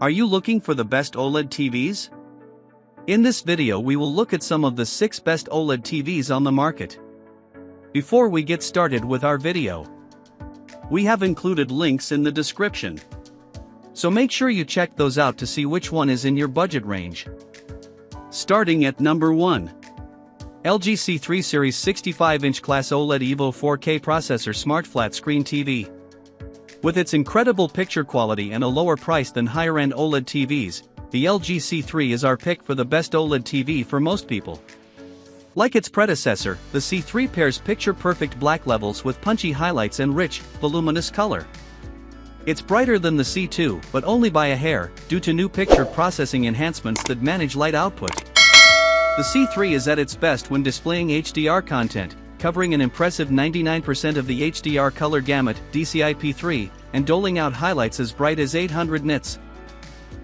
Are you looking for the best OLED TVs? In this video we will look at some of the 6 best OLED TVs on the market. Before we get started with our video, we have included links in the description. So make sure you check those out to see which one is in your budget range. Starting at number 1. LG C3 Series 65-inch class OLED Evo 4K processor Smart Flat Screen TV. With its incredible picture quality and a lower price than higher-end OLED TVs, the LG C3 is our pick for the best OLED TV for most people. Like its predecessor, the C3 pairs picture-perfect black levels with punchy highlights and rich, voluminous color. It's brighter than the C2, but only by a hair, due to new picture processing enhancements that manage light output. The C3 is at its best when displaying HDR content, covering an impressive 99% of the HDR color gamut, DCI-P3, and doling out highlights as bright as 800 nits.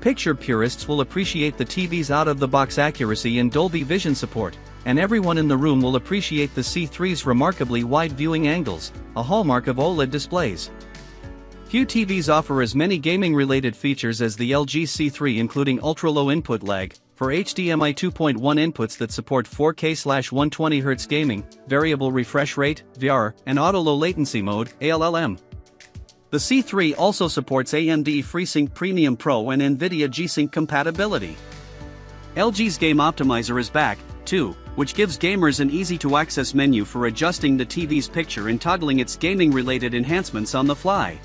Picture purists will appreciate the TV's out-of-the-box accuracy and Dolby Vision support, and everyone in the room will appreciate the C3's remarkably wide viewing angles, a hallmark of OLED displays. Few TVs offer as many gaming-related features as the LG C3, including ultra-low input lag for HDMI 2.1 inputs that support 4K/120Hz gaming, variable refresh rate (VR), and auto-low latency mode (ALLM). The C3 also supports AMD FreeSync Premium Pro and NVIDIA G-Sync compatibility. LG's Game Optimizer is back, too, which gives gamers an easy-to-access menu for adjusting the TV's picture and toggling its gaming-related enhancements on the fly.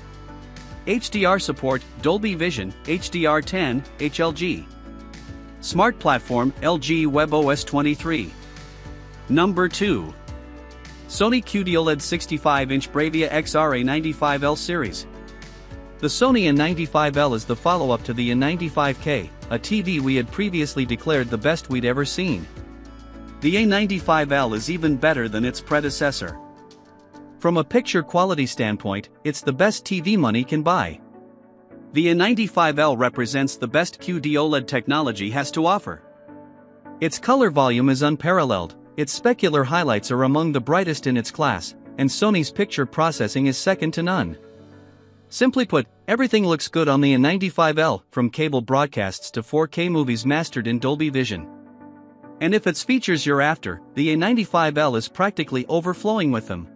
HDR support, Dolby Vision, HDR10, HLG. Smart Platform, LG WebOS 23. Number 2. Sony QD-OLED 65-inch Bravia XR A95L series. The Sony A95L is the follow-up to the A95K, a TV we had previously declared the best we'd ever seen. The A95L is even better than its predecessor. From a picture quality standpoint, it's the best TV money can buy. The A95L represents the best QD OLED technology has to offer. Its color volume is unparalleled, its specular highlights are among the brightest in its class, and Sony's picture processing is second to none. Simply put, everything looks good on the A95L, from cable broadcasts to 4K movies mastered in Dolby Vision. And if it's features you're after, the A95L is practically overflowing with them.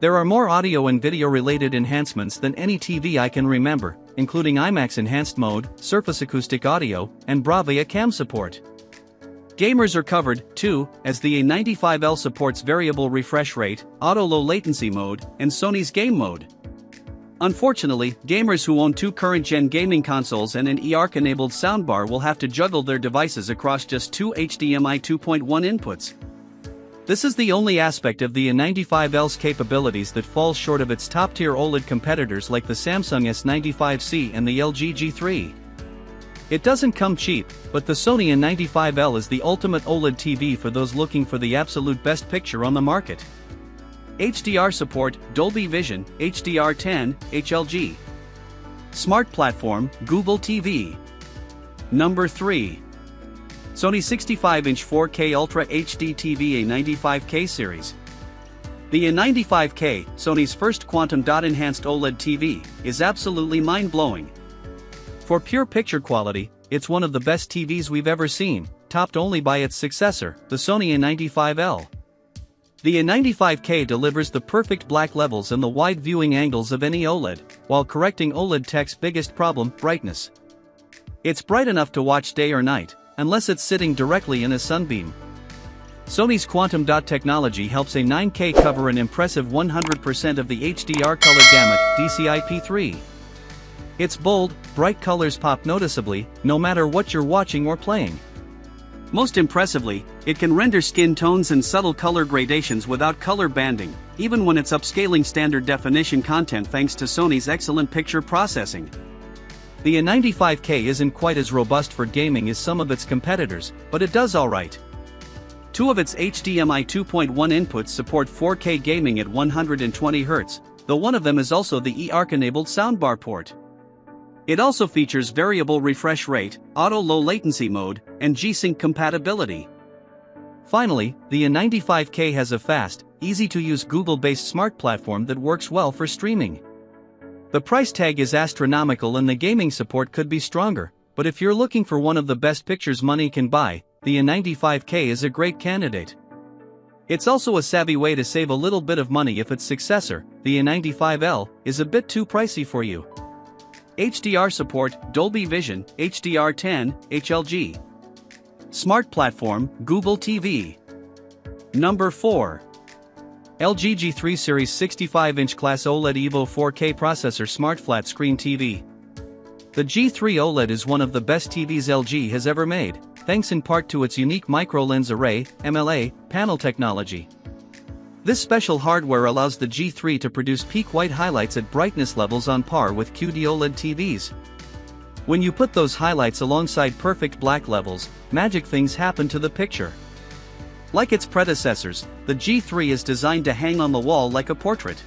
There are more audio and video-related enhancements than any TV I can remember, including IMAX Enhanced Mode, Surface Acoustic Audio, and Bravia Cam support. Gamers are covered, too, as the A95L supports variable refresh rate, auto-low latency mode, and Sony's Game Mode. Unfortunately, gamers who own 2 current-gen gaming consoles and an eARC-enabled soundbar will have to juggle their devices across just 2 HDMI 2.1 inputs. This is the only aspect of the A95L's capabilities that falls short of its top-tier OLED competitors like the Samsung S95C and the LG G3. It doesn't come cheap, but the Sony A95L is the ultimate OLED TV for those looking for the absolute best picture on the market. HDR support, Dolby Vision, HDR10, HLG. Smart Platform, Google TV. Number 3. Sony 65-inch 4K Ultra HD TV A95K series. The A95K, Sony's first quantum dot enhanced OLED TV, is absolutely mind-blowing. For pure picture quality, it's one of the best TVs we've ever seen, topped only by its successor, the Sony A95L. The A95K delivers the perfect black levels and the wide viewing angles of any OLED, while correcting OLED tech's biggest problem, brightness. It's bright enough to watch day or night, unless it's sitting directly in a sunbeam. Sony's quantum dot technology helps a 9K cover an impressive 100% of the HDR color gamut, DCI-P3. Its bold, bright colors pop noticeably, no matter what you're watching or playing. Most impressively, it can render skin tones and subtle color gradations without color banding, even when it's upscaling standard definition content thanks to Sony's excellent picture processing. The A95K isn't quite as robust for gaming as some of its competitors, but it does alright. 2 of its HDMI 2.1 inputs support 4K gaming at 120Hz, though one of them is also the eARC-enabled soundbar port. It also features variable refresh rate, auto-low latency mode, and G-Sync compatibility. Finally, the A95K has a fast, easy-to-use Google-based smart platform that works well for streaming. The price tag is astronomical and the gaming support could be stronger, but if you're looking for one of the best pictures money can buy, the A95K is a great candidate. It's also a savvy way to save a little bit of money if its successor, the A95L, is a bit too pricey for you. HDR support, Dolby Vision, HDR10, HLG. Smart platform, Google TV. Number 4. LG G3 Series 65-inch class OLED Evo 4K processor Smart Flat Screen TV. The G3 OLED is one of the best TVs LG has ever made, thanks in part to its unique micro-lens array, MLA, panel technology. This special hardware allows the G3 to produce peak white highlights at brightness levels on par with QD OLED TVs. When you put those highlights alongside perfect black levels, magic things happen to the picture. Like its predecessors, the G3 is designed to hang on the wall like a portrait.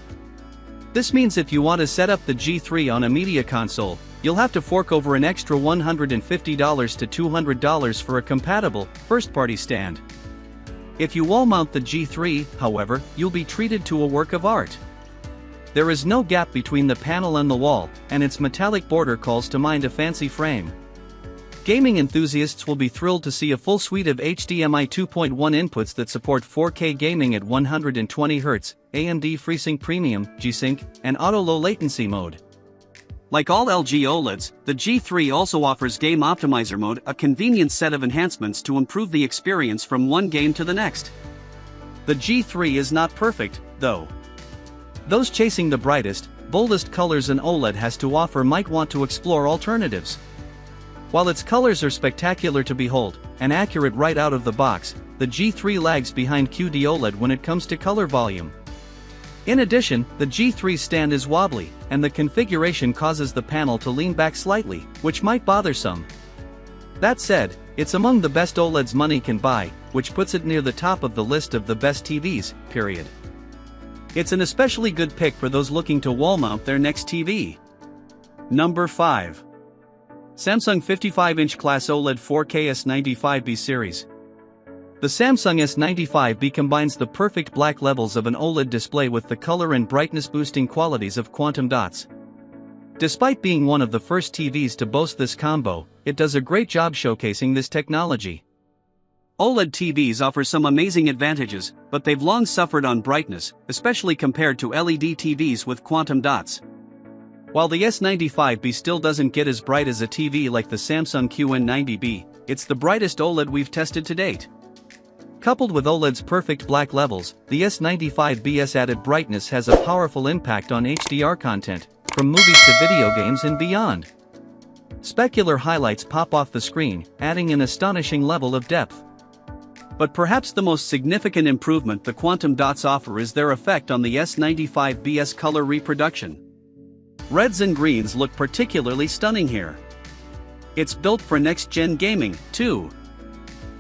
This means if you want to set up the G3 on a media console, you'll have to fork over an extra $150 to $200 for a compatible, first-party stand. If you wall mount the G3, however, you'll be treated to a work of art. There is no gap between the panel and the wall, and its metallic border calls to mind a fancy frame. Gaming enthusiasts will be thrilled to see a full suite of HDMI 2.1 inputs that support 4K gaming at 120Hz, AMD FreeSync Premium, G-Sync, and Auto Low Latency mode. Like all LG OLEDs, the G3 also offers Game Optimizer mode, a convenient set of enhancements to improve the experience from one game to the next. The G3 is not perfect, though. Those chasing the brightest, boldest colors an OLED has to offer might want to explore alternatives. While its colors are spectacular to behold, and accurate right out of the box, the G3 lags behind QD OLED when it comes to color volume. In addition, the G3 stand is wobbly, and the configuration causes the panel to lean back slightly, which might bother some. That said, it's among the best OLEDs money can buy, which puts it near the top of the list of the best TVs, period. It's an especially good pick for those looking to wall mount their next TV. Number 5. Samsung 55-inch class OLED 4K S95B series. The Samsung S95B combines the perfect black levels of an OLED display with the color and brightness boosting qualities of quantum dots. Despite being one of the first TVs to boast this combo, it does a great job showcasing this technology. OLED TVs offer some amazing advantages, but they've long suffered on brightness, especially compared to LED TVs with quantum dots. While the S95B still doesn't get as bright as a TV like the Samsung QN90B, it's the brightest OLED we've tested to date. Coupled with OLED's perfect black levels, the S95B's added brightness has a powerful impact on HDR content, from movies to video games and beyond. Specular highlights pop off the screen, adding an astonishing level of depth. But perhaps the most significant improvement the quantum dots offer is their effect on the S95B's color reproduction. Reds and greens look particularly stunning here. It's built for next-gen gaming, too.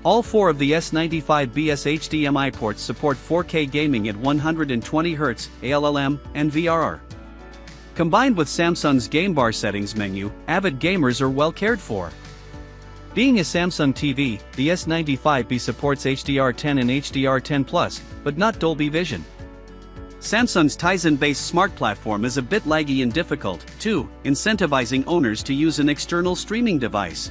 All 4 of the S95B's HDMI ports support 4K gaming at 120Hz, ALLM, and VRR. Combined with Samsung's Game Bar settings menu, avid gamers are well cared for. Being a Samsung TV, the S95B supports HDR10 and HDR10+, but not Dolby Vision. Samsung's Tizen-based smart platform is a bit laggy and difficult, too, incentivizing owners to use an external streaming device.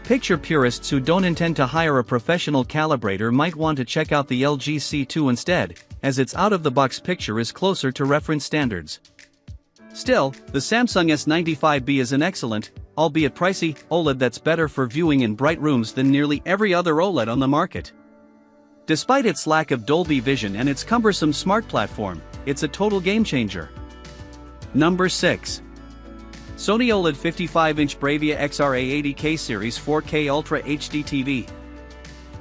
Picture purists who don't intend to hire a professional calibrator might want to check out the LG C2 instead, as its out-of-the-box picture is closer to reference standards. Still, the Samsung S95B is an excellent, albeit pricey, OLED that's better for viewing in bright rooms than nearly every other OLED on the market. Despite its lack of Dolby Vision and its cumbersome smart platform, it's a total game-changer. Number 6. Sony OLED 55-inch Bravia XR-A80K Series 4K Ultra HD TV.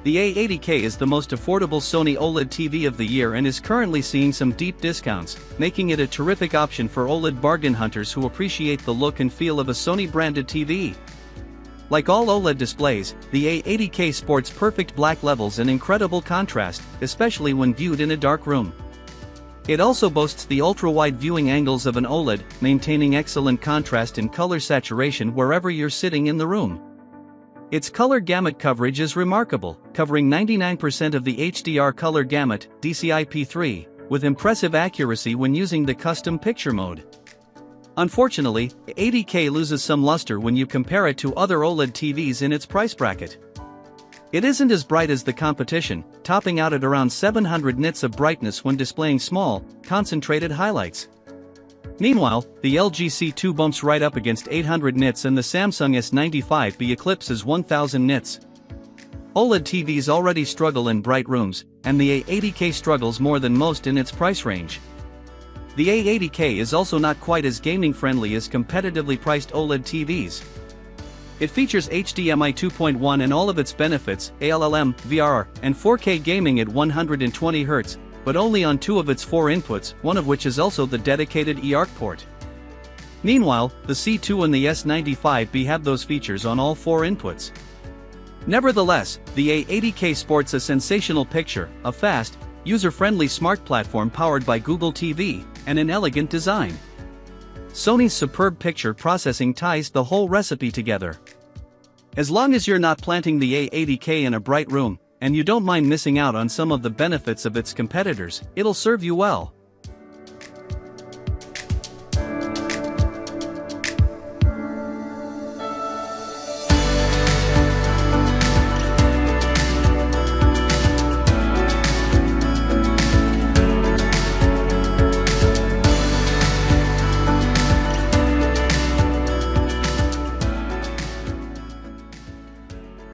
The A80K is the most affordable Sony OLED TV of the year and is currently seeing some deep discounts, making it a terrific option for OLED bargain hunters who appreciate the look and feel of a Sony-branded TV. Like all OLED displays, the A80K sports perfect black levels and incredible contrast, especially when viewed in a dark room. It also boasts the ultra-wide viewing angles of an OLED, maintaining excellent contrast and color saturation wherever you're sitting in the room. Its color gamut coverage is remarkable, covering 99% of the HDR color gamut, DCI-P3, with impressive accuracy when using the custom picture mode. Unfortunately, 80K loses some luster when you compare it to other OLED TVs in its price bracket. It isn't as bright as the competition, topping out at around 700 nits of brightness when displaying small, concentrated highlights. Meanwhile, the LG C2 bumps right up against 800 nits and the Samsung S95B eclipses 1000 nits. OLED TVs already struggle in bright rooms, and the A80K struggles more than most in its price range. The A80K is also not quite as gaming-friendly as competitively priced OLED TVs. It features HDMI 2.1 and all of its benefits, ALLM, VR, and 4K gaming at 120Hz, but only on 2 of its 4 inputs, one of which is also the dedicated eARC port. Meanwhile, the C2 and the S95B have those features on all 4 inputs. Nevertheless, the A80K sports a sensational picture, a fast, user-friendly smart platform powered by Google TV, and an elegant design. Sony's superb picture processing ties the whole recipe together. As long as you're not planting the A80K in a bright room, and you don't mind missing out on some of the benefits of its competitors, it'll serve you well.